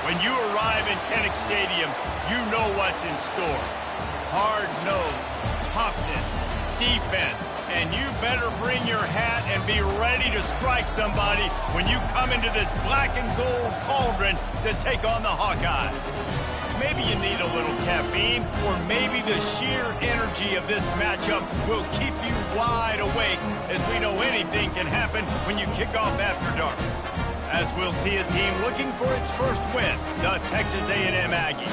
When you arrive in Kinnick Stadium, you know what's in store. Hard nose, toughness, defense, and you better bring your hat and be ready to strike somebody when you come into this black and gold cauldron to take on the Hawkeyes. Maybe you need a little caffeine, or maybe the sheer energy of this matchup will keep you wide awake, as we know anything can happen when you kick off after dark. As we'll see a team looking for its first win, the Texas A&M Aggies.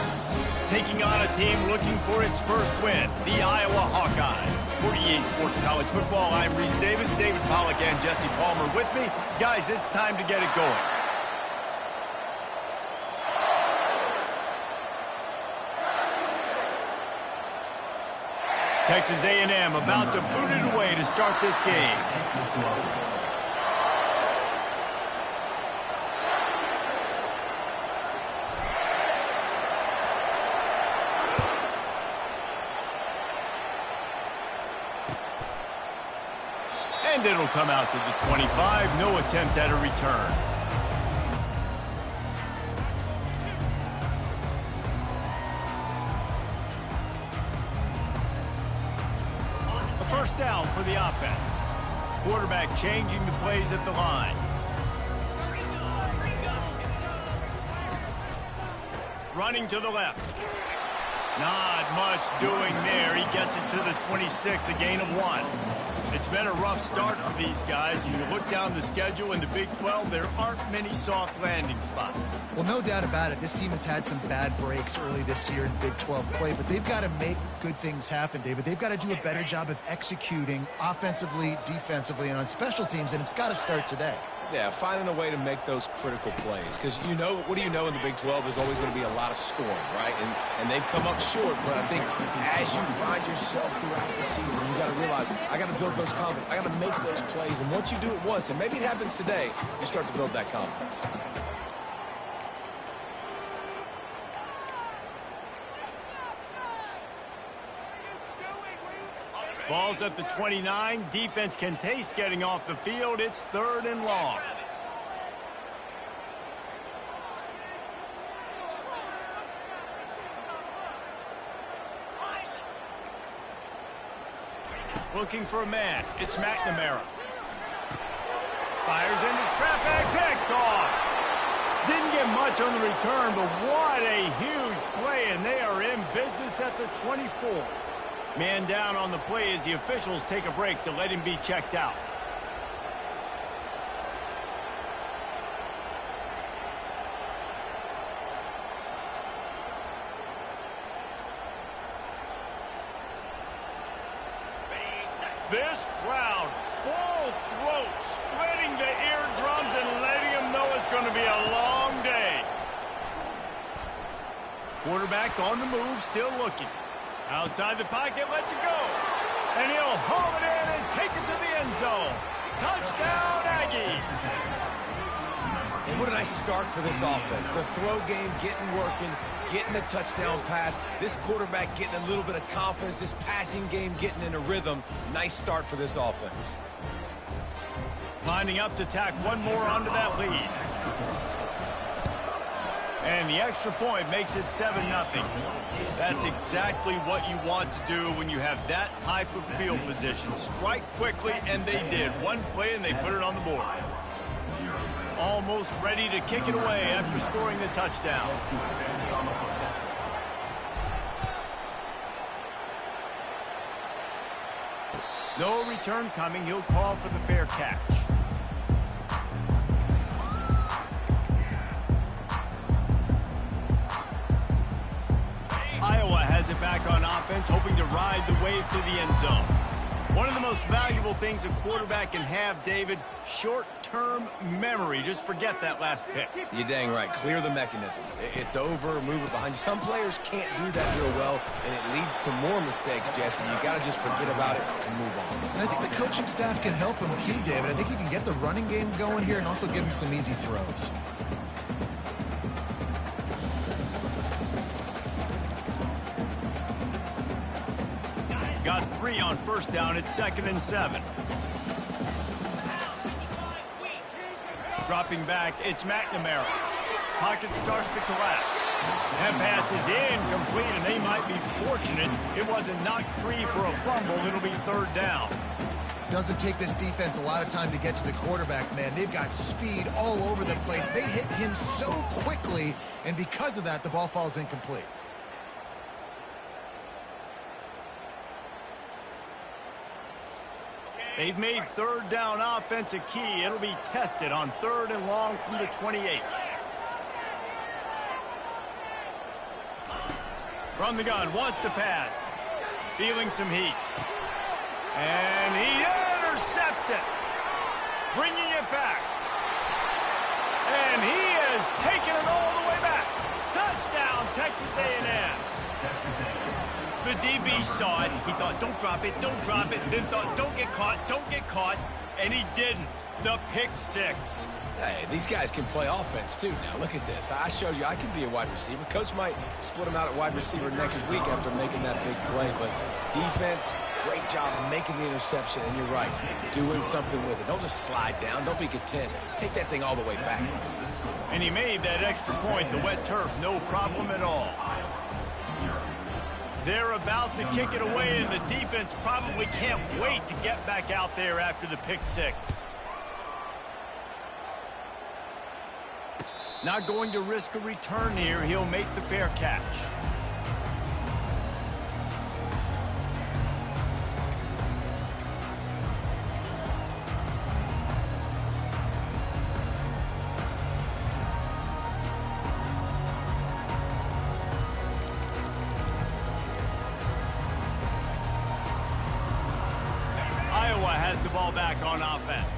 Taking on a team looking for its first win, the Iowa Hawkeyes. For EA Sports College Football, I'm Reese Davis, David Pollack, and Jesse Palmer with me. Guys, it's time to get it going. Texas A&M about to boot it away to start this game. And it'll come out to the 25. No attempt at a return. A first down for the offense. Quarterback changing the plays at the line. Running to the left. Not much doing there. He gets it to the 26, a gain of 1. It's been a rough start for these guys. You look down the schedule in the Big 12, there aren't many soft landing spots. Well, no doubt about it. This team has had some bad breaks early this year in Big 12 play, but they've got to make good things happen, David. They've got to do a better job of executing offensively, defensively, and on special teams, and it's got to start today. Yeah, finding a way to make those critical plays. Because you know, what do you know in the Big 12? There's always going to be a lot of scoring, right? And they've come up short, but I think as you find yourself throughout the season, you got to realize, I got to build those confidence. I got to make those plays. And once you do it once, and maybe it happens today, you start to build that confidence. Ball's at the 29. Defense can taste getting off the field. It's 3rd and long. Looking for a man. It's McNamara. Fires into traffic. Picked off. Didn't get much on the return, but what a huge play, and they are in business at the 24. Man down on the play as the officials take a break to let him be checked out. This crowd, full throat, splitting the eardrums and letting them know it's going to be a long day. Quarterback on the move, still looking. Outside the pocket, lets it go. And he'll haul it in and take it to the end zone. Touchdown, Aggies. And what a nice start for this offense. The throw game getting working, getting the touchdown pass. This quarterback getting a little bit of confidence. This passing game getting in a rhythm. Nice start for this offense. Lining up to tack one more onto that lead. And the extra point makes it 7-0. That's exactly what you want to do when you have that type of field position. Strike quickly, and they did. One play, and they put it on the board. Almost ready to kick it away after scoring the touchdown. No return coming. He'll call for the fair catch. Iowa has it back on offense, hoping to ride the wave to the end zone. One of the most valuable things a quarterback can have, David, short-term memory. Just forget that last pick. You're dang right. Clear the mechanism. It's over, move it behind you. Some players can't do that real well, and it leads to more mistakes, Jesse. You got to just forget about it and move on. And I think the coaching staff can help him too, David. I think you can get the running game going here and also give him some easy throws. Got 3 on first down. It's 2nd and 7. Dropping back, it's McNamara. Pocket starts to collapse. That pass is incomplete, and they might be fortunate it wasn't knocked free for a fumble. It'll be third down. Doesn't take this defense a lot of time to get to the quarterback, man. They've got speed all over the place. They hit him so quickly, and because of that, the ball falls incomplete. They've made third down offense a key. It'll be tested on 3rd and long from the 28. From the gun, wants to pass. Feeling some heat. And he intercepts it. Bringing it back. And he has taken it all the way back. Touchdown, Texas A&M. The DB saw it. He thought, don't drop it, don't drop it. Then thought, don't get caught. And he didn't. The pick six. Hey, these guys can play offense, too. Now, look at this. I showed you I can be a wide receiver. Coach might split him out at wide receiver next week after making that big play. But defense, great job of making the interception. And you're right, doing something with it. Don't just slide down. Don't be content. Take that thing all the way back. And he made that extra point. The wet turf, no problem at all. They're about to kick it away, and the defense probably can't wait to get back out there after the pick six. Not going to risk a return here. He'll make the fair catch. Iowa has the ball back on offense.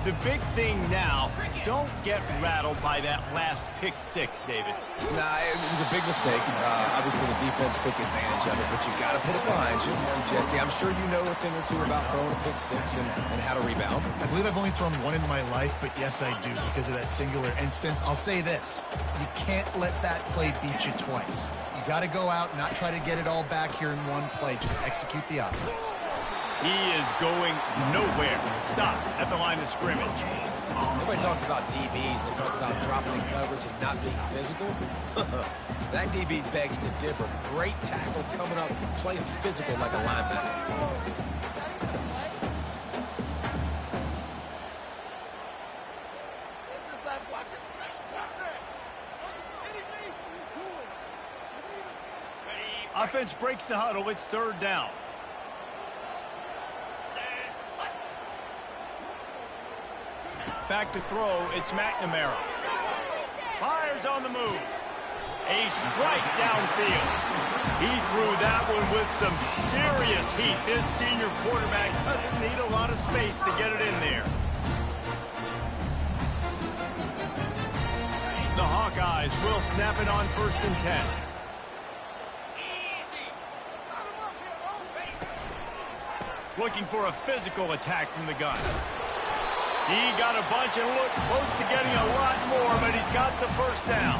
The big thing now, don't get rattled by that last pick six, David. Nah, it was a big mistake. Obviously, the defense took advantage of it, but you got to put it behind you. Jesse, I'm sure you know a thing or two about throwing a pick six and how to rebound. I believe I've only thrown one in my life, but yes, I do because of that singular instance. I'll say this. You can't let that play beat you twice. You got to go out, not try to get it all back here in one play. Just execute the offense. He is going nowhere. Stop at the line of scrimmage. Everybody talks about DBs. They talk about dropping in coverage and not being physical. That DB begs to differ. Great tackle coming up, playing physical like a linebacker. Offense breaks the huddle. It's third down. Back to throw, it's McNamara. Fires on the move. A strike downfield. He threw that one with some serious heat. This senior quarterback doesn't need a lot of space to get it in there. The Hawkeyes will snap it on 1st and 10. Looking for a physical attack from the gun. He got a bunch and looked close to getting a lot more, but he's got the first down.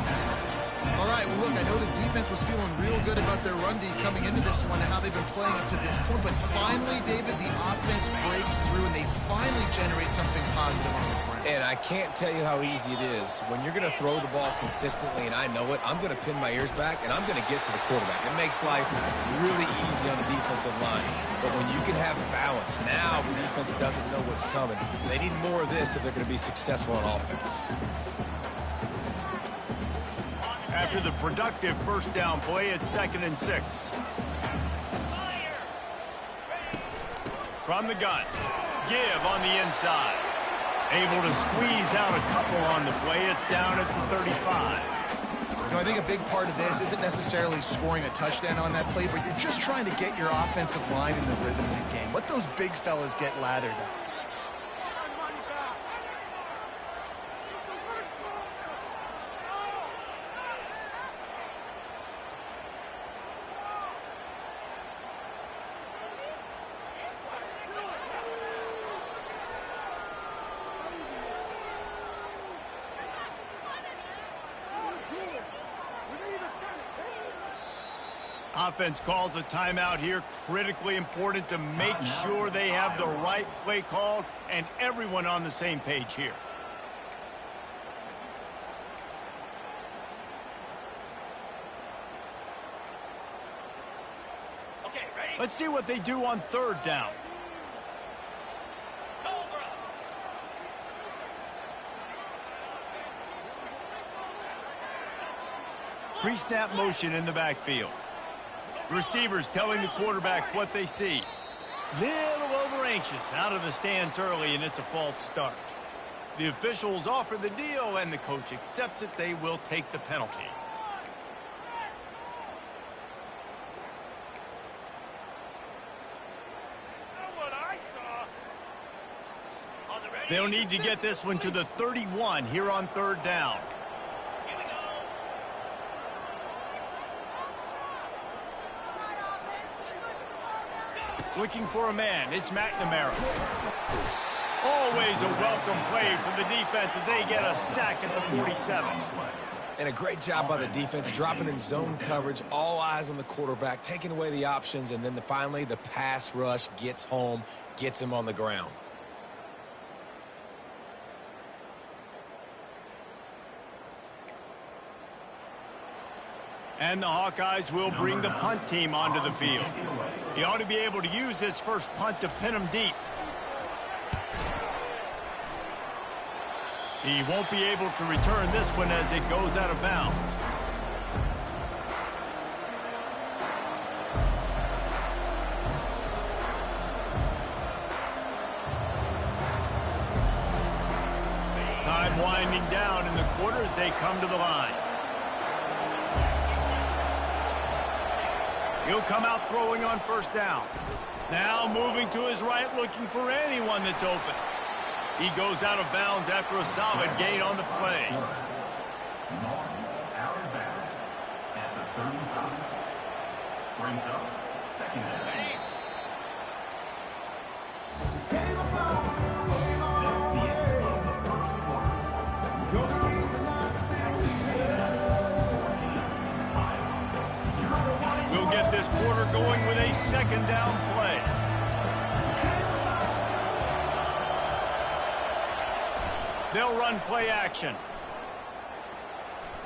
All right, well, look, I know the defense was feeling real good about their run D coming into this one and how they've been playing up to this point, but finally, David, the offense breaks through and they finally generate something positive on the ground. And I can't tell you how easy it is. When you're going to throw the ball consistently, and I know it, I'm going to pin my ears back, and I'm going to get to the quarterback. It makes life really easy on the defensive line. But when you can have balance, now the defense doesn't know what's coming. They need more of this if they're going to be successful on offense. After the productive first down play, it's 2nd and 6. From the gun, give on the inside. Able to squeeze out a couple on the play. It's down at the 35. You know, I think a big part of this isn't necessarily scoring a touchdown on that play, but you're just trying to get your offensive line in the rhythm of the game. Let those big fellas get lathered up. Offense calls a timeout here. Critically important to make sure they have the right play called and everyone on the same page here. Let's see what they do on third down. Pre-snap motion in the backfield. Receivers telling the quarterback what they see. Little over-anxious out of the stands early, and it's a false start. The officials offer the deal, and the coach accepts it. They will take the penalty. They'll need to get this one to the 31 here on third down. Looking for a man, it's McNamara. Always a welcome play for the defense as they get a sack at the 47. And a great job by the defense, dropping in zone coverage, all eyes on the quarterback, taking away the options, and then finally the pass rush gets home, gets him on the ground. And the Hawkeyes will bring the punt team onto the field. He ought to be able to use this first punt to pin him deep. He won't be able to return this one as it goes out of bounds. Time winding down in the quarter as they come to the line. He'll come out throwing on first down. Now moving to his right, looking for anyone that's open. He goes out of bounds after a solid gain on the play. Out of bounds at the 35. Brings up second down. That's the end of the first quarter. We'll get this quarter going with a second down play. They'll run play action.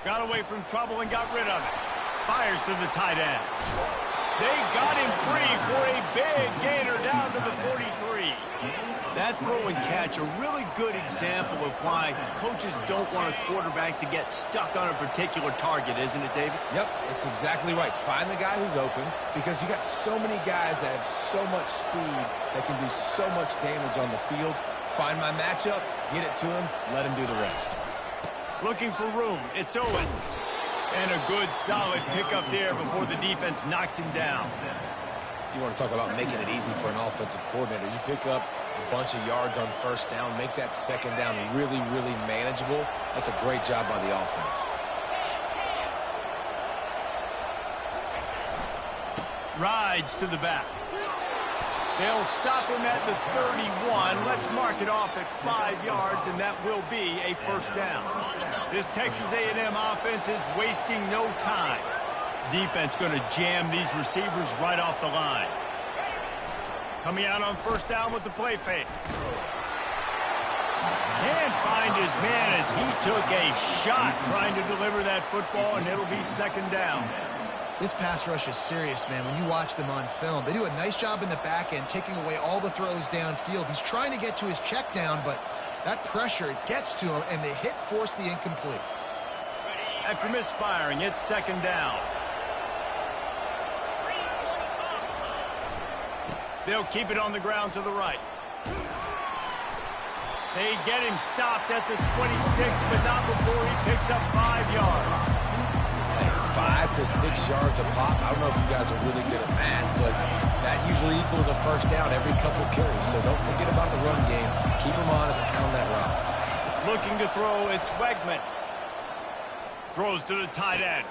Got away from trouble and got rid of it. Fires to the tight end. They got him free for a big gainer down to the 43. That throw and catch, a really good example of why coaches don't want a quarterback to get stuck on a particular target, isn't it, David? Yep, it's exactly right. Find the guy who's open, because you got so many guys that have so much speed that can do so much damage on the field. Find my matchup, get it to him, let him do the rest. Looking for room, it's Owens. And a good, solid pickup there before the defense knocks him down. You want to talk about making it easy for an offensive coordinator. You pick up a bunch of yards on first down, make that second down really, really manageable. That's a great job by the offense. Rides to the back. They'll stop him at the 31. Let's mark it off at 5 yards, and that will be a first down. This Texas A&M offense is wasting no time. Defense going to jam these receivers right off the line. Coming out on first down with the play fake. Can't find his man as he took a shot trying to deliver that football, and it'll be second down. This pass rush is serious, man. When you watch them on film, they do a nice job in the back end, taking away all the throws downfield. He's trying to get to his check down, but that pressure gets to him, and the hit forced the incomplete. After misfiring, it's second down. They'll keep it on the ground to the right. They get him stopped at the 26, but not before he picks up 5 yards. 5 to 6 yards a pop. I don't know if you guys are really good at math, but that usually equals a first down every couple carries. So don't forget about the run game. Keep them honest and pound that rock. Looking to throw, it's Wegman. Throws to the tight end.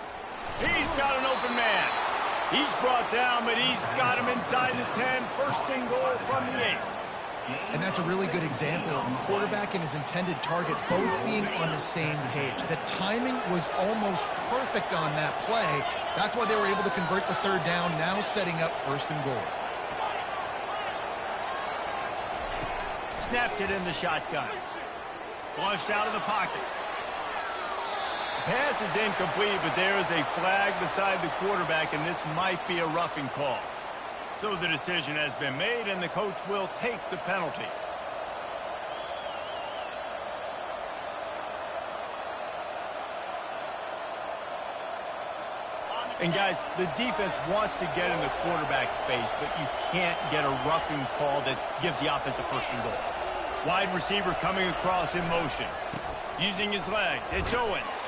He's got an open man. He's brought down, but he's got him inside the 10. First and goal from the 8. And that's a really good example of quarterback and his intended target both being on the same page. The timing was almost perfect on that play. That's why they were able to convert the third down, now setting up first and goal. Snapped it in the shotgun. Flushed out of the pocket. The pass is incomplete, but there is a flag beside the quarterback, and this might be a roughing call. So the decision has been made, and the coach will take the penalty. And guys, the defense wants to get in the quarterback's face, but you can't get a roughing call that gives the offense a first and goal. Wide receiver coming across in motion. Using his legs, it's Owens.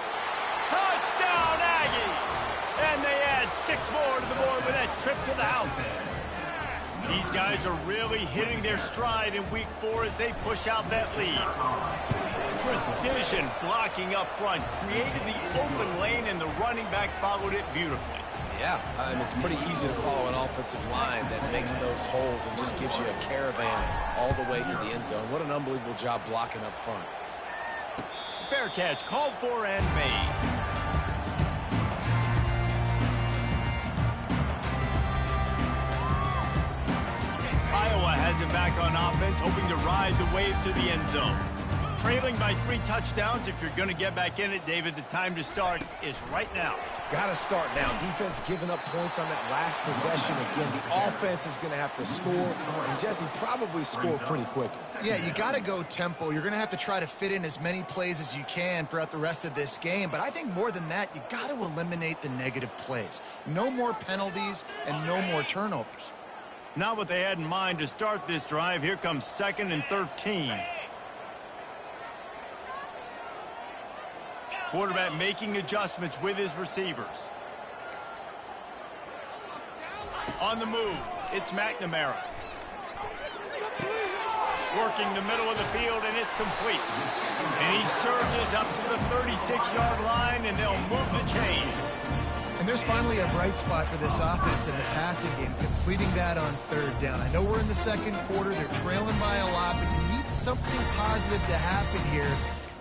Touchdown, Aggie! And they add 6 more to the board with that trip to the house. These guys are really hitting their stride in week 4 as they push out that lead. Precision blocking up front created the open lane, and the running back followed it beautifully. Yeah, it's pretty easy to follow an offensive line that makes those holes and just gives you a caravan all the way to the end zone. What an unbelievable job blocking up front. Fair catch called for and made. Iowa has it back on offense, hoping to ride the wave to the end zone. Trailing by 3 touchdowns. If you're going to get back in it, David, the time to start is right now. Got to start now. Defense giving up points on that last possession. Again, the offense is going to have to score, and Jesse probably score pretty quickly. Yeah, you got to go tempo. You're going to have to try to fit in as many plays as you can throughout the rest of this game. But I think more than that, you got to eliminate the negative plays. No more penalties and no more turnovers. Not what they had in mind to start this drive. Here comes 2nd and 13. Quarterback making adjustments with his receivers. On the move, it's McNamara. Working the middle of the field, and it's complete. And he surges up to the 36-yard line, and they'll move the chain. And there's finally a bright spot for this offense in the passing game, completing that on 3rd down. I know we're in the 2nd quarter. They're trailing by a lot, but you need something positive to happen here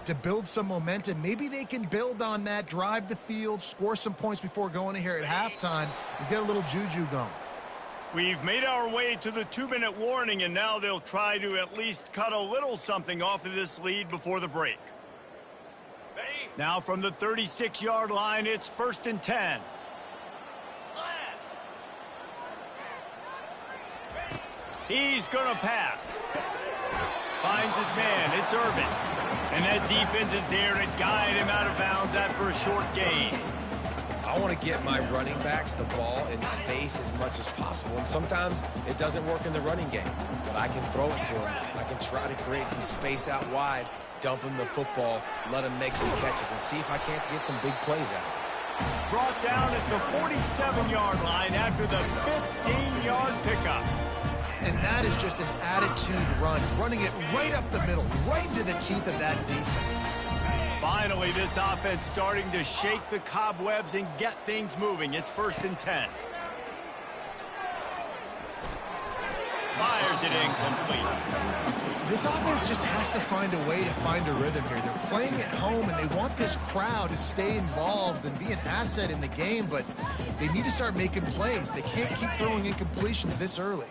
to build some momentum. Maybe they can build on that, drive the field, score some points before going in here at halftime, and get a little juju going. We've made our way to the 2-minute warning, and now they'll try to at least cut a little something off of this lead before the break. Now from the 36-yard line, it's 1st and 10. He's going to pass. Finds his man. It's Urban. And that defense is there to guide him out of bounds after a short gain. I want to get my running backs the ball in space as much as possible. And sometimes it doesn't work in the running game. But I can throw it to him. I can try to create some space out wide, dump him the football, let him make some catches, and see if I can't get some big plays out of it. Brought down at the 47-yard line after the 15-yard pickup. And that is just an attitude run, running it right up the middle, right into the teeth of that defense. Finally, this offense starting to shake the cobwebs and get things moving. It's 1st and 10. Fires it incomplete. This offense just has to find a way to find a rhythm here. They're playing at home, and they want this crowd to stay involved and be an asset in the game, but they need to start making plays. They can't keep throwing incompletions this early.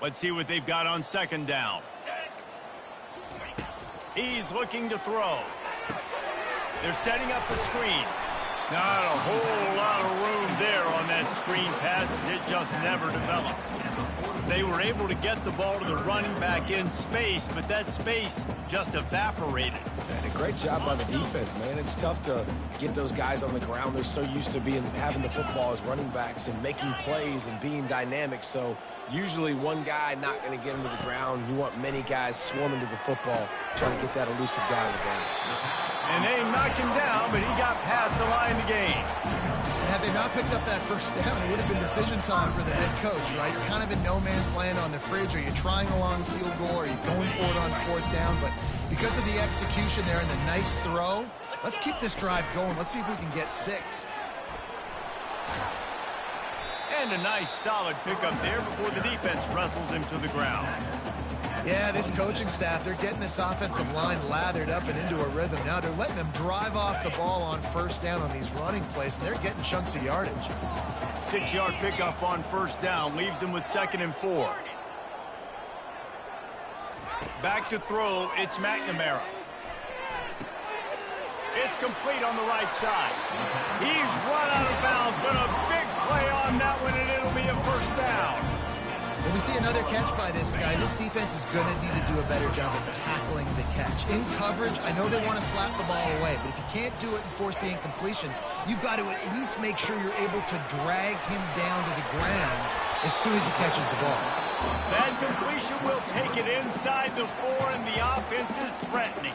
Let's see what they've got on 2nd down. He's looking to throw. They're setting up the screen. Not a whole lot of room there on that screen pass, as it just never developed. They were able to get the ball to the running back in space, but that space just evaporated. And a great job by the defense, man. It's tough to get those guys on the ground. They're so used to having the football as running backs and making plays and being dynamic. So usually one guy not going to get him to the ground. You want many guys swarming to the football, trying to get that elusive guy on the ground. And they knocked him down, but he got past the line to gain. And had they not picked up that 1st down, it would have been decision time for the head coach, right? You're kind of in no man's land on the fridge. Are you trying a long field goal? Are you going for it on 4th down? But because of the execution there and the nice throw, let's keep this drive going. Let's see if we can get 6. And a nice solid pickup there before the defense wrestles him to the ground. Yeah, this coaching staff, they're getting this offensive line lathered up and into a rhythm. Now they're letting them drive off the ball on 1st down on these running plays, and they're getting chunks of yardage. 6-yard pickup on 1st down leaves them with 2nd and 4. Back to throw, it's McNamara. It's complete on the right side. He's run out of bounds, but a big play on that one, and it'll be a 1st down. When we see another catch by this guy, this defense is going to need to do a better job of tackling the catch. In coverage, I know they want to slap the ball away, but if you can't do it and force the incompletion, you've got to at least make sure you're able to drag him down to the ground as soon as he catches the ball. That completion will take it inside the 4, and the offense is threatening.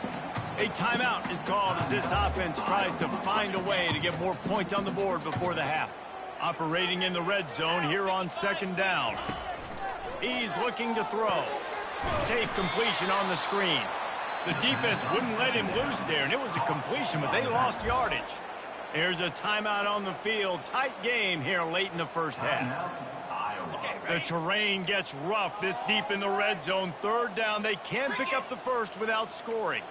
A timeout is called as this offense tries to find a way to get more points on the board before the half. Operating in the red zone here on 2nd down. He's looking to throw. Safe completion on the screen. The defense wouldn't let him loose there, and it was a completion, but they lost yardage. There's a timeout on the field. Tight game here late in the first half. The terrain gets rough this deep in the red zone. 3rd down. They can pick up the first without scoring.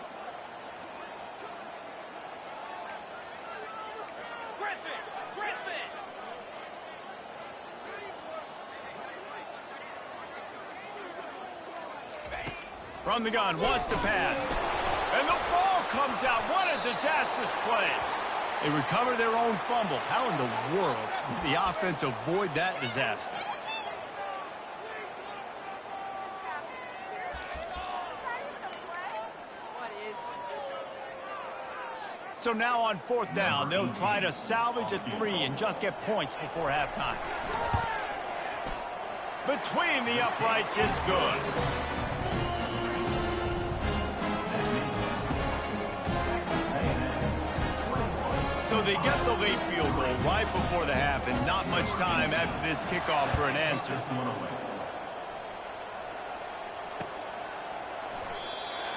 From the gun, wants to pass. And the ball comes out. What a disastrous play. They recover their own fumble. How in the world did the offense avoid that disaster? So now on 4th down, they'll try to salvage a 3 and just get points before halftime. Between the uprights, it's good. So they get the late field goal right before the half, and not much time after this kickoff for an answer.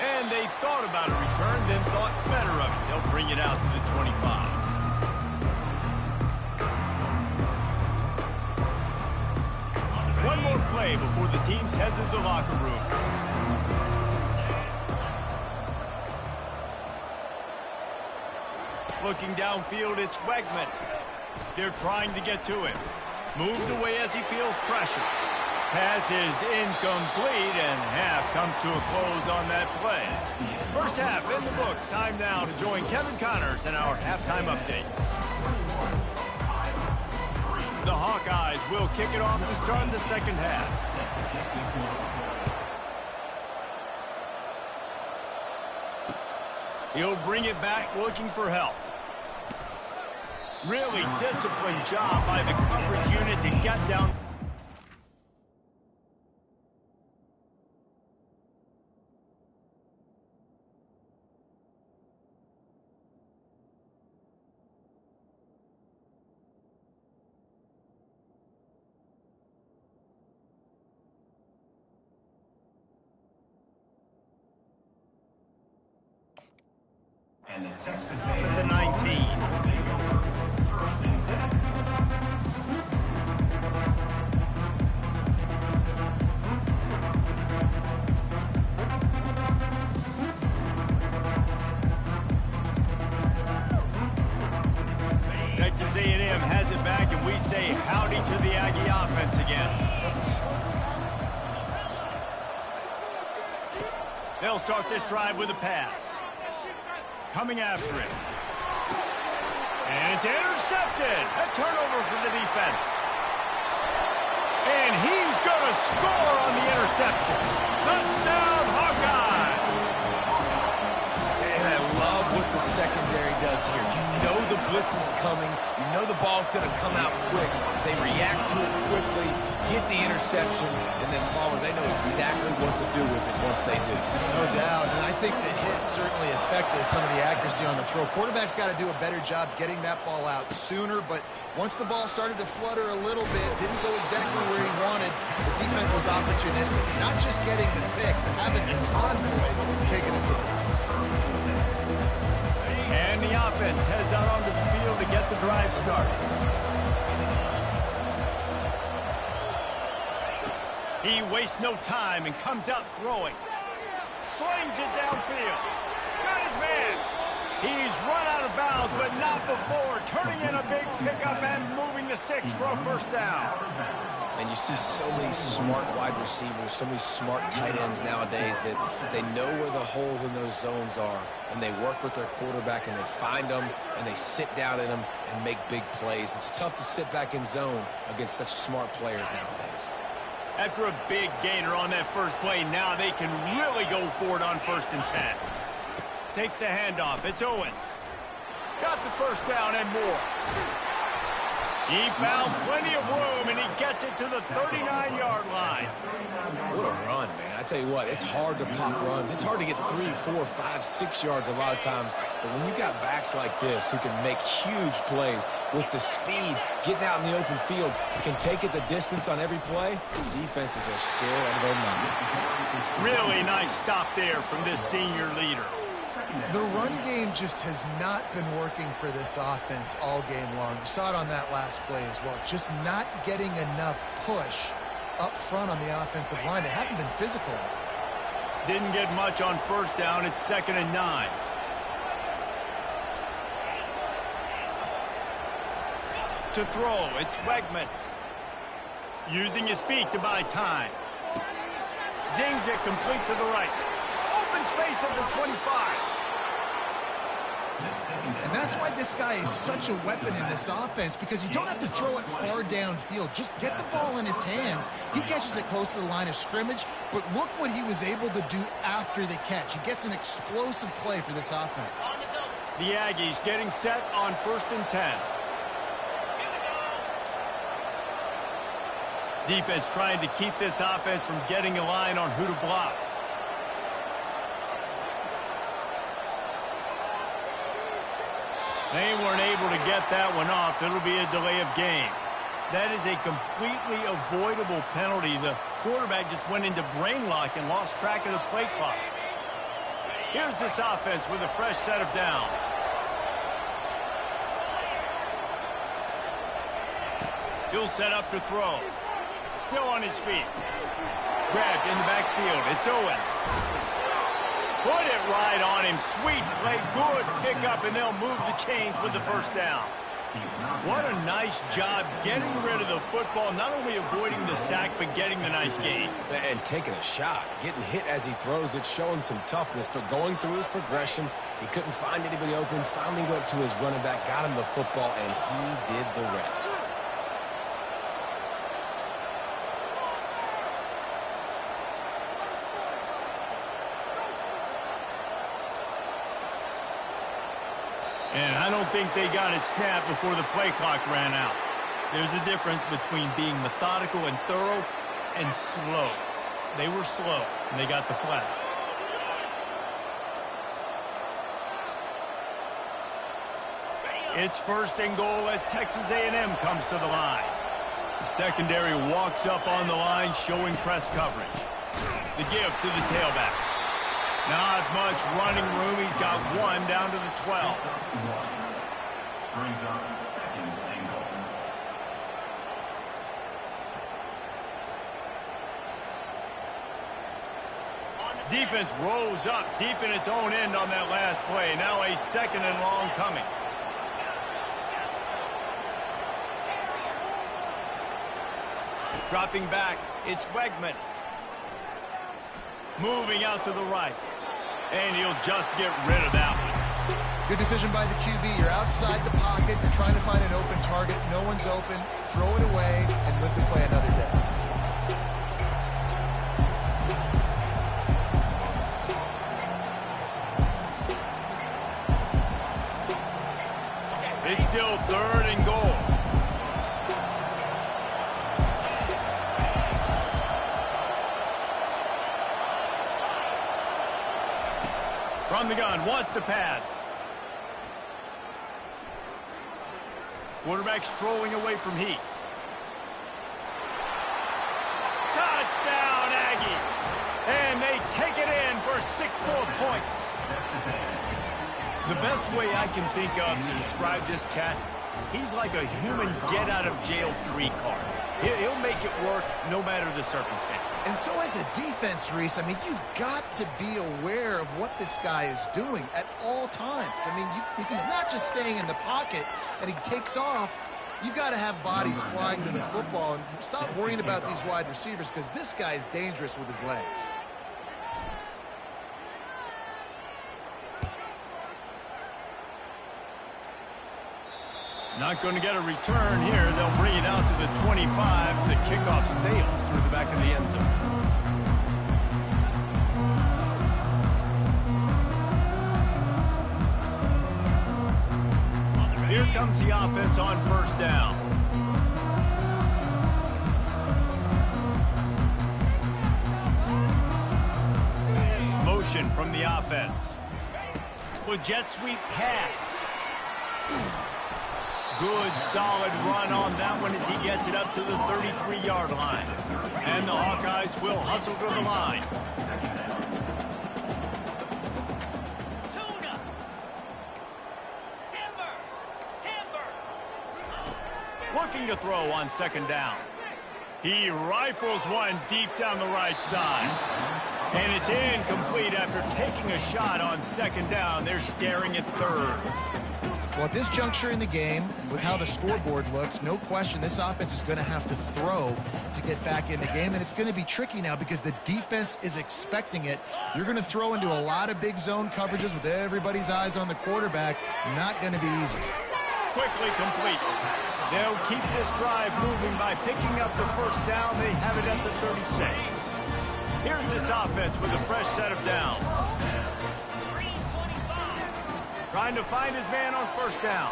And they thought about a return, then thought better of it. They'll bring it out to the 25. One more play before the teams head to the locker room. Looking downfield, it's Wegman. They're trying to get to him. Moves away as he feels pressure. Pass is incomplete, and half comes to a close on that play. First half in the books. Time now to join Kevin Connors in our halftime update. The Hawkeyes will kick it off to start the second half. He'll bring it back looking for help. Really disciplined job by the coverage unit to get down. And the Texas The 19. Texas A&M has it back, and we say howdy to the Aggie offense again. They'll start this drive with a pass. Coming after it. And it's intercepted. A turnover for the defense. And he's going to score on the interception. Touchdown, Hawkeye! And I love what the secondary does here. You know the blitz is coming. You know the ball's going to come out quick. They react to it quickly, get the interception, and then Palmer, they know exactly what to do with it once they do. No doubt, and I think the hit certainly affected some of the accuracy on the throw. Quarterback's got to do a better job getting that ball out sooner, but once the ball started to flutter a little bit, didn't go exactly where he wanted, the defense was opportunistic. Not just getting the pick, but having the convoy taking it to the house. And the offense heads out onto the field to get the drive started. He wastes no time and comes out throwing. Slings it downfield. Got his man. He's run out of bounds, but not before. Turning in a big pickup and moving the sticks for a first down. And you see so many smart wide receivers, so many smart tight ends nowadays that they know where the holes in those zones are, and they work with their quarterback, and they find them, and they sit down in them and make big plays. It's tough to sit back in zone against such smart players nowadays. After a big gainer on that first play, now they can really go for it on 1st and 10. Takes the handoff. It's Owens. Got the first down and more. He found plenty of room, and he gets it to the 39-yard line. What a run, man. I tell you what, it's hard to pop runs. It's hard to get 3, 4, 5, 6 yards a lot of times. But when you got backs like this who can make huge plays with the speed, getting out in the open field, can take it the distance on every play, defenses are scared out of their mind. Really nice stop there from this senior leader. The run game just has not been working for this offense all game long. You saw it on that last play as well. Just not getting enough push up front on the offensive line. They haven't been physical. Didn't get much on 1st down. It's 2nd and 9. To throw, it's Wegman. Using his feet to buy time. Zings it complete to the right. Open space at the 25. And that's why this guy is such a weapon in this offense, because you don't have to throw it far downfield. Just get the ball in his hands. He catches it close to the line of scrimmage, but look what he was able to do after the catch. He gets an explosive play for this offense. The Aggies getting set on 1st and 10. Defense trying to keep this offense from getting a line on who to block. They weren't able to get that one off. It'll be a delay of game. That is a completely avoidable penalty. The quarterback just went into brain lock and lost track of the play clock. Here's this offense with a fresh set of downs. He'll set up to throw. Still on his feet. Grabbed in the backfield. It's Owens. Put it right on him. Sweet play. Good pickup, and they'll move the chains with the 1st down. What a nice job getting rid of the football, not only avoiding the sack, but getting the nice gain. And taking a shot. Getting hit as he throws it, showing some toughness, but going through his progression, he couldn't find anybody open, finally went to his running back, got him the football, and he did the rest. And I don't think they got it snapped before the play clock ran out. There's a difference between being methodical and thorough and slow. They were slow, and they got the flag. It's 1st and goal as Texas A&M comes to the line. The secondary walks up on the line, showing press coverage. The give to the tailback. Not much running room. He's got one down to the 12. Brings up 2nd and goal. Defense rose up deep in its own end on that last play. Now a 2nd and long coming. Dropping back, it's Wegman. Moving out to the right. And he'll just get rid of that one. Good decision by the QB. You're outside the pocket. You're trying to find an open target. No one's open. Throw it away and live to play another day. It's still 3rd and goal. From the gun, wants to pass. Quarterback strolling away from heat. Touchdown, Aggies! And they take it in for 6 more points. The best way I can think of to describe this cat, he's like a human get-out-of-jail-free card. He'll make it work no matter the circumstance. And so as a defense, Reese, I mean, you've got to be aware of what this guy is doing at all times. I mean, if he's not just staying in the pocket and he takes off, you've got to have bodies flying to the football and stop worrying about these wide receivers, because this guy is dangerous with his legs. Not going to get a return here. They'll bring it out to the 25 as the kickoff sails through the back of the end zone. Here comes the offense on first down. Motion from the offense. With jet sweep pass. Good, solid run on that one as he gets it up to the 33-yard line. And the Hawkeyes will hustle to the line. Looking to throw on second down. He rifles one deep down the right side. And it's incomplete after taking a shot on second down. They're staring at third. Well, at this juncture in the game, with how the scoreboard looks, no question this offense is going to have to throw to get back in the game, and it's going to be tricky now because the defense is expecting it. You're going to throw into a lot of big zone coverages with everybody's eyes on the quarterback. Not going to be easy. Quickly complete. They'll keep this drive moving by picking up the first down. They have it at the 36. Here's this offense with a fresh set of downs. Trying to find his man on first down.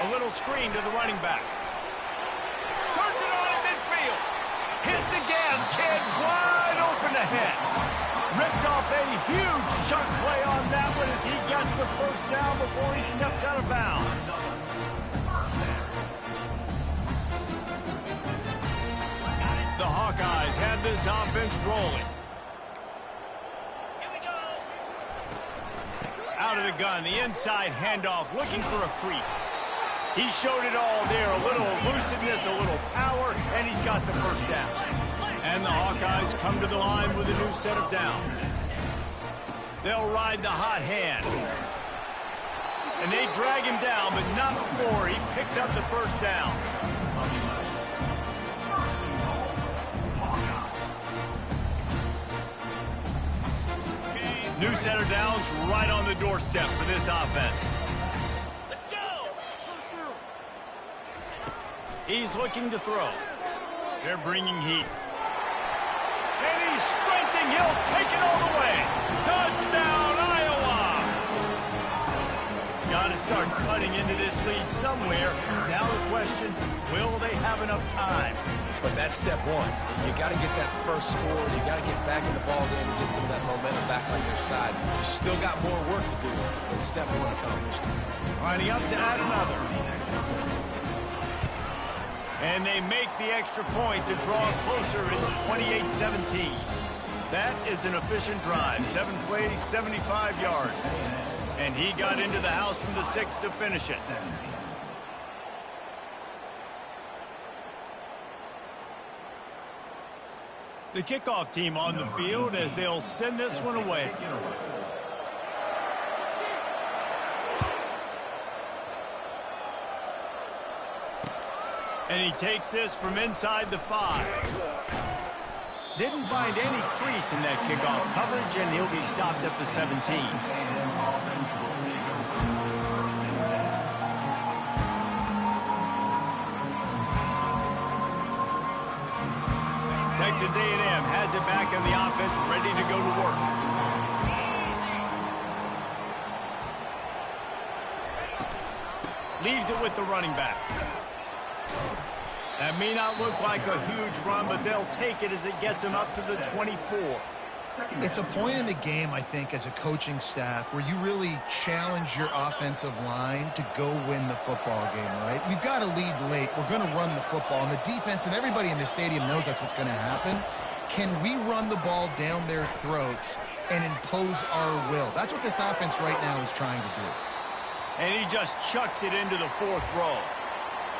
A little screen to the running back. Turns it on in midfield. Hit the gas, kid. Wide open ahead. Ripped off a huge chunk play on that one as he gets the first down before he steps out of bounds. The Hawkeyes have this offense rolling. Out of the gun, the inside handoff, looking for a crease. He showed it all there, a little elusiveness, a little power, and he's got the first down. And the Hawkeyes come to the line with a new set of downs. They'll ride the hot hand. And they drag him down, but not before he picks up the first down. New set of downs right on the doorstep for this offense. Let's go! He's looking to throw. They're bringing heat. And he's sprinting. He'll take it all the way. Touchdown, Iowa! Got to start cutting into this lead somewhere. Now the question, will they have enough time? But that's step one. You got to get that first score. You got to get back in the ball game and get some of that momentum back on your side. You still got more work to do, but step one accomplished. Lining up to add another. And they make the extra point to draw closer. It's 28-17. That is an efficient drive. 7 plays, 75 yards. And he got into the house from the 6 to finish it. The kickoff team on the field as they'll send this one away. And he takes this from inside the 5. Didn't find any crease in that kickoff coverage, and he'll be stopped at the 17. Texas A&M has it back and the offense ready to go to work. Leaves it with the running back. That may not look like a huge run, but they'll take it as it gets them up to the 24. It's a point in the game, I think, as a coaching staff where you really challenge your offensive line to go win the football game, right? We've got to lead late. We're going to run the football. And the defense and everybody in the stadium knows that's what's going to happen. Can we run the ball down their throats and impose our will? That's what this offense right now is trying to do. And he just chucks it into the 4th row.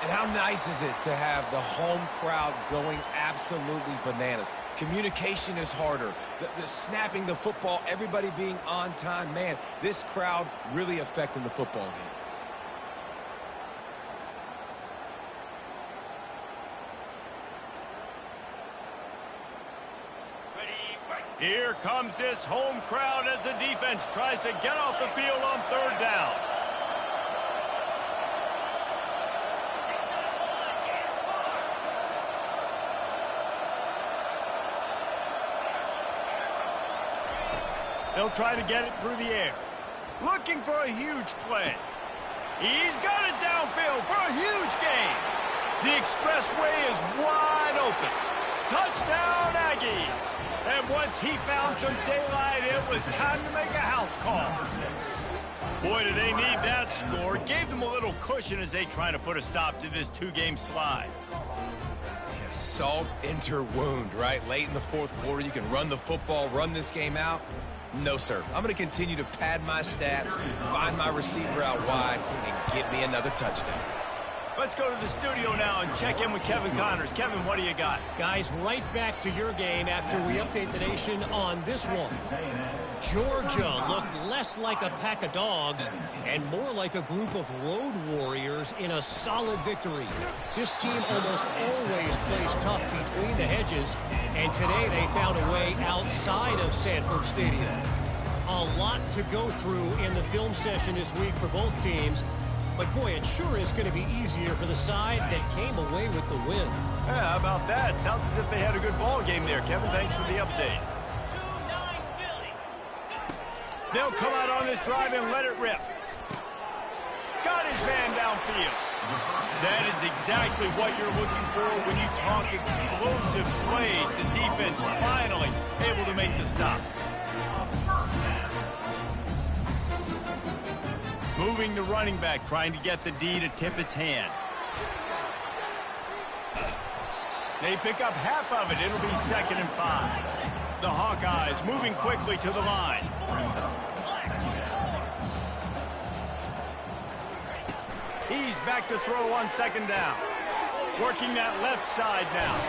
And how nice is it to have the home crowd going absolutely bananas? Communication is harder. The snapping the football, everybody being on time. Man, this crowd really affecting the football game. Here comes this home crowd as the defense tries to get off the field on 3rd down. They'll try to get it through the air. Looking for a huge play. He's got it downfield for a huge gain. The expressway is wide open. Touchdown, Aggies. And once he found some daylight, it was time to make a house call. Boy, do they need that score. Gave them a little cushion as they try to put a stop to this two-game slide. Yeah, salt enter wound, right? Late in the fourth quarter, you can run the football, run this game out. No, sir. I'm going to continue to pad my stats, find my receiver out wide, and get me another touchdown. Let's go to the studio now and check in with Kevin Connors. Kevin, what do you got? Guys, right back to your game after we update the nation on this one. Georgia looked less like a pack of dogs and more like a group of road warriors in a solid victory. This team almost always plays tough between the hedges, and today they found a way outside of Sanford Stadium. A lot to go through in the film session this week for both teams. But, boy, it sure is going to be easier for the side that came away with the win. Yeah, how about that? Sounds as if they had a good ball game there. Kevin, thanks for the update. They'll come out on this drive and let it rip. Got his man downfield. That is exactly what you're looking for when you talk explosive plays. The defense finally able to make the stop. Moving the running back, trying to get the D to tip its hand. They pick up half of it. It'll be 2nd and 5. The Hawkeyes moving quickly to the line. He's back to throw on 2nd down. Working that left side now.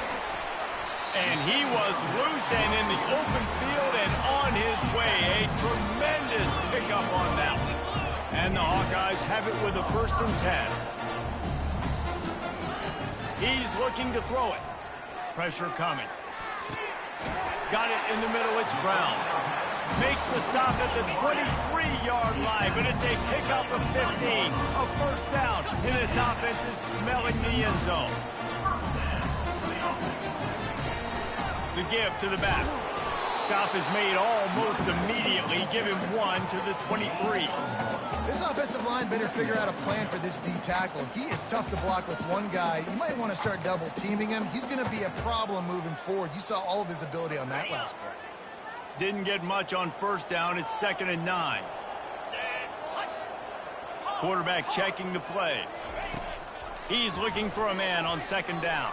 And he was loose and in the open field and on his way. A tremendous pickup on that one. And the Hawkeyes have it with a 1st and 10. He's looking to throw it. Pressure coming. Got it in the middle. It's Brown. Makes the stop at the 23-yard line, but it's a pickup of 15. A 1st down. And this offense is smelling the end zone. The give to the back. Stop is made almost immediately. Give him 1 to the 23. This offensive line better figure out a plan for this D tackle. He is tough to block with one guy. You might want to start double teaming him. He's going to be a problem moving forward. You saw all of his ability on that last play. Didn't get much on 1st down. It's 2nd and 9. Quarterback checking the play. He's looking for a man on 2nd down.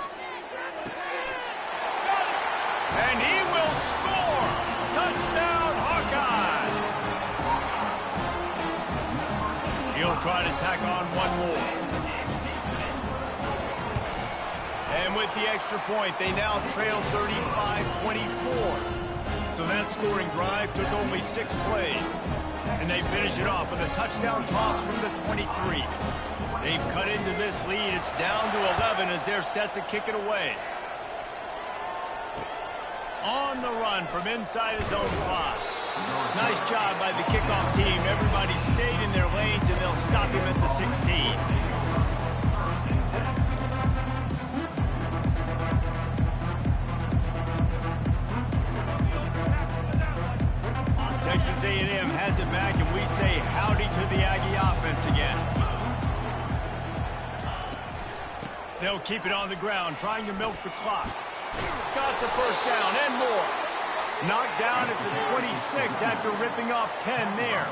And he will score! Touchdown, Hawkeye! He'll try to tack on one more. And with the extra point, they now trail 35-24. So that scoring drive took only 6 plays. And they finish it off with a touchdown toss from the 23. They've cut into this lead. It's down to 11 as they're set to kick it away. On the run from inside his own 5. Nice job by the kickoff team. Everybody stayed in their lanes, and they'll stop him at the 16. Texas A&M has it back, and we say howdy to the Aggie offense again. They'll keep it on the ground, trying to milk the clock. Got the 1st down and more. Knocked down at the 26 after ripping off 10 there.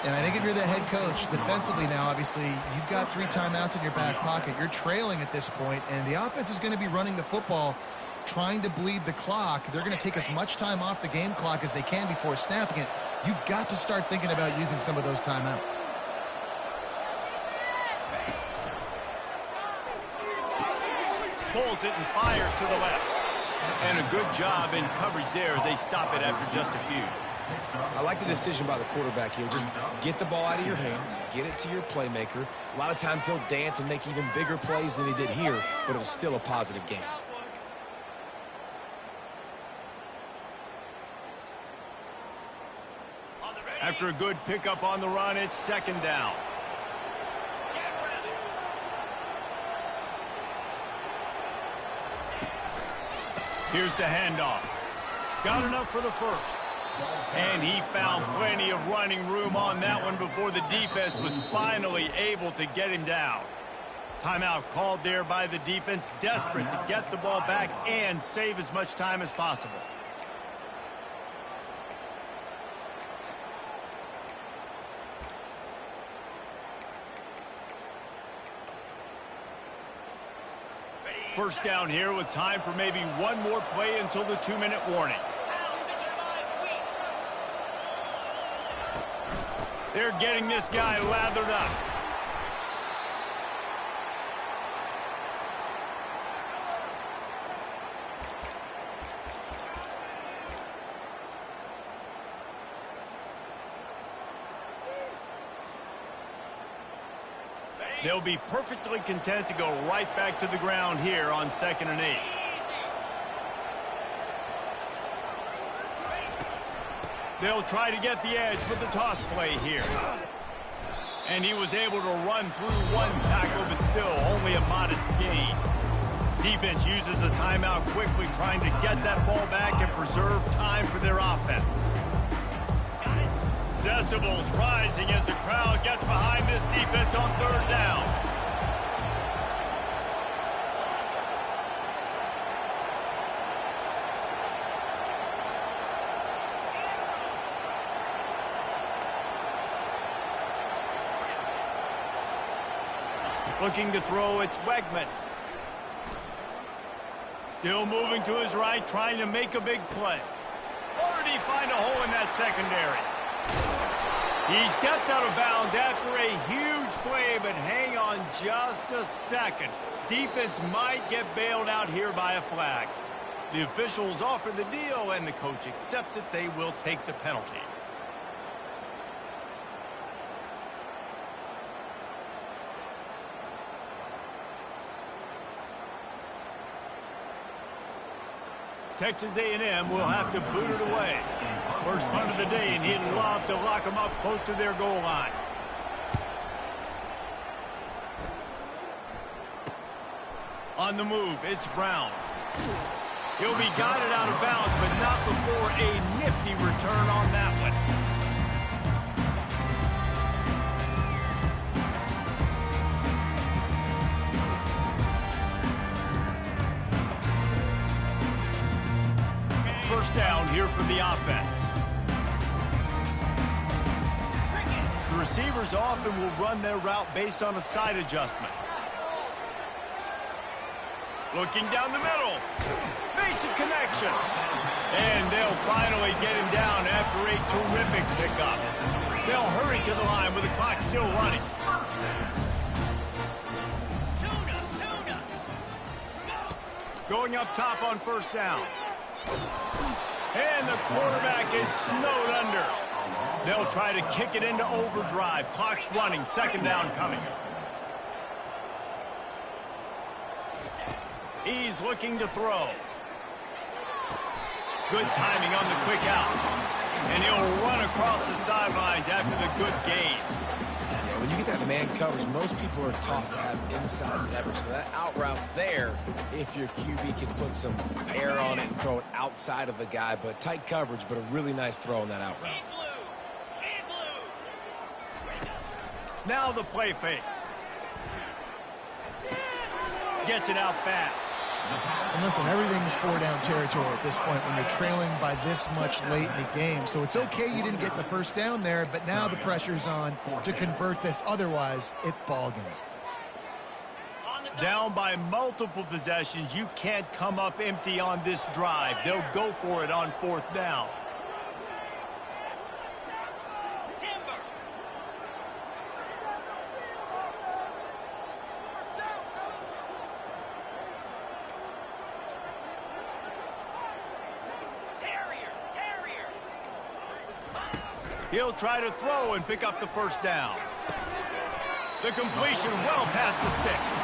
And I think if you're the head coach, defensively now, obviously, you've got 3 timeouts in your back pocket. You're trailing at this point, and the offense is going to be running the football, trying to bleed the clock. They're going to take as much time off the game clock as they can before snapping it. You've got to start thinking about using some of those timeouts. Pulls it and fires to the left. And a good job in coverage there as they stop it after just a few. I like the decision by the quarterback here. Just get the ball out of your hands, get it to your playmaker. A lot of times he'll dance and make even bigger plays than he did here, but it was still a positive game. After a good pickup on the run, it's 2nd down. Here's the handoff. Got enough for the 1st. And he found plenty of running room on that one before the defense was finally able to get him down. Timeout called there by the defense, desperate to get the ball back and save as much time as possible. First down here with time for maybe one more play until the 2-minute warning. They're getting this guy lathered up. They'll be perfectly content to go right back to the ground here on 2nd and 8. They'll try to get the edge with the toss play here. And he was able to run through one tackle, but still only a modest gain. Defense uses a timeout quickly, trying to get that ball back and preserve time for their offense. Decibels rising as the crowd gets behind this defense on 3rd down. Looking to throw, it's Wegman. Still moving to his right, trying to make a big play. Or did he find a hole in that secondary? He stepped out of bounds after a huge play, but hang on just a second. Defense might get bailed out here by a flag. The officials offer the deal, and the coach accepts it. They will take the penalty. Texas A&M will have to boot it away. First punt of the day, and he'd love to lock them up close to their goal line. On the move, it's Brown. He'll be guided out of bounds, but not before a nifty return on that one. First down here for the offense. The receivers often will run their route based on a side adjustment. Looking down the middle. Makes a connection. And they'll finally get him down after a terrific pickup. They'll hurry to the line with the clock still running. Going up top on first down. And the quarterback is snowed under. They'll try to kick it into overdrive. Clock's running. 2nd down coming. He's looking to throw. Good timing on the quick out. And he'll run across the sidelines after the good gain. Yeah, when you get that man coverage, most people are taught to have inside leverage. So that out route's there if your QB can put some air on it and throw it outside of the guy. But tight coverage, but a really nice throw on that out route. Now the play fake. Gets it out fast. And listen, everything's 4-down territory at this point when you're trailing by this much late in the game. So it's okay you didn't get the first down there, but now the pressure's on to convert this. Otherwise, it's ball game. Down by multiple possessions, you can't come up empty on this drive. They'll go for it on 4th down. He'll try to throw and pick up the first down. The completion well past the sticks.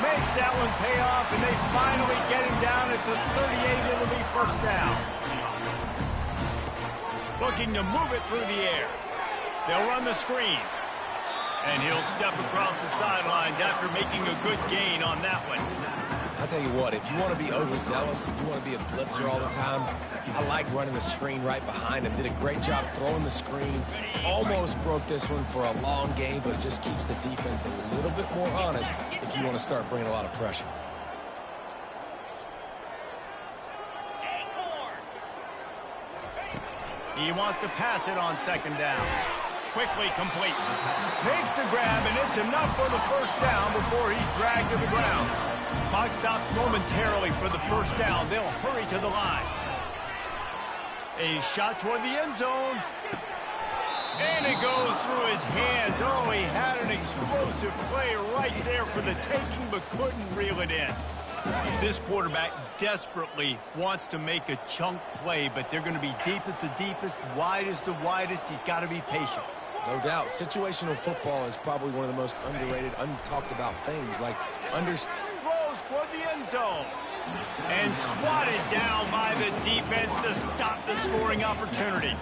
Makes that one pay off, and they finally get him down at the 38. It'll be first down. Looking to move it through the air. They'll run the screen. And he'll step across the sidelines after making a good gain on that one. I'll tell you what, if you want to be overzealous, if you want to be a blitzer all the time, I like running the screen right behind him. Did a great job throwing the screen. Almost broke this one for a long game, but it just keeps the defense a little bit more honest if you want to start bringing a lot of pressure. He wants to pass it on second down. Quickly complete. Makes the grab, and it's enough for the first down before he's dragged to the ground. Clock stops momentarily for the first down. They'll hurry to the line. A shot toward the end zone. And it goes through his hands. Oh, he had an explosive play right there for the taking, but couldn't reel it in. This quarterback desperately wants to make a chunk play, but they're going to be deepest the deepest, widest the widest. He's got to be patient. No doubt. Situational football is probably one of the most underrated, untalked about things. Like, Throws toward the end zone. And swatted down by the defense to stop the scoring opportunity.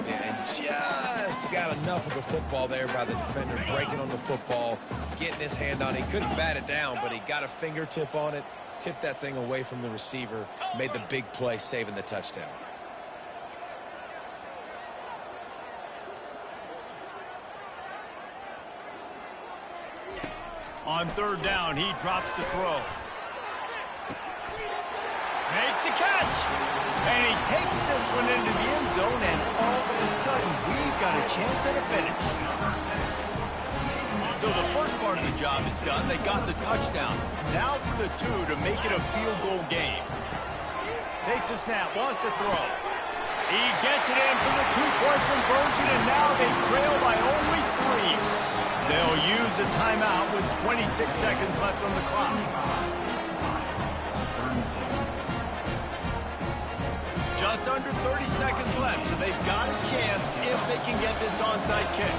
And just got enough of the football there by the defender, breaking on the football, getting his hand on it. He couldn't bat it down, but he got a fingertip on it, tipped that thing away from the receiver, made the big play, saving the touchdown. On third down, he drops the throw. Makes the catch. And he takes this one into the end zone, and all of a sudden, we've got a chance at a finish. So the first part of the job is done. They got the touchdown. Now for the two to make it a field goal game. Takes a snap, wants to throw. He gets it in for the two-point conversion, and now they trail by only 3. They'll use a timeout with 26 seconds left on the clock. Just under 30 seconds left, so they've got a chance if they can get this onside kick.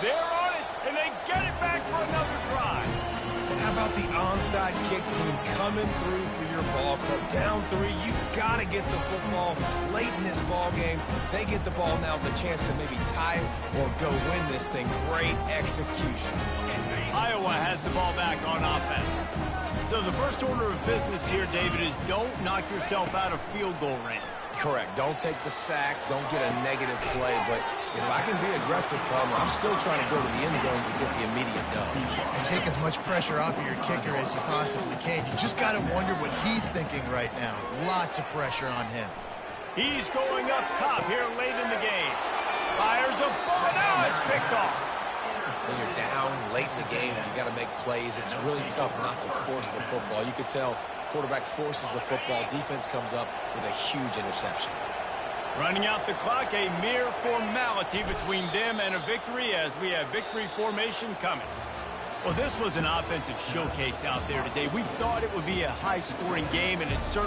They're on it, and they get it back for another drive. And how about the onside kick team coming through for your ball club? Down 3, you got to get the football late in this ball game. They get the ball now with a chance to maybe tie it or go win this thing. Great execution. Iowa has the ball back on offense. So the first order of business here, David, is don't knock yourself out of field goal range. Correct. Don't take the sack. Don't get a negative play. But if I can be aggressive, Palmer, I'm still trying to go to the end zone to get the immediate dub. Take as much pressure off of your kicker as you possibly can. You just got to wonder what he's thinking right now. Lots of pressure on him. He's going up top here late in the game. Fires a ball. Now it's picked off. When you're down late in the game, you got to make plays. It's really tough not to force the football. You could tell quarterback forces the football. Defense comes up with a huge interception. Running out the clock, a mere formality between them and a victory as we have victory formation coming. Well, this was an offensive showcase out there today. We thought it would be a high-scoring game, and it certainly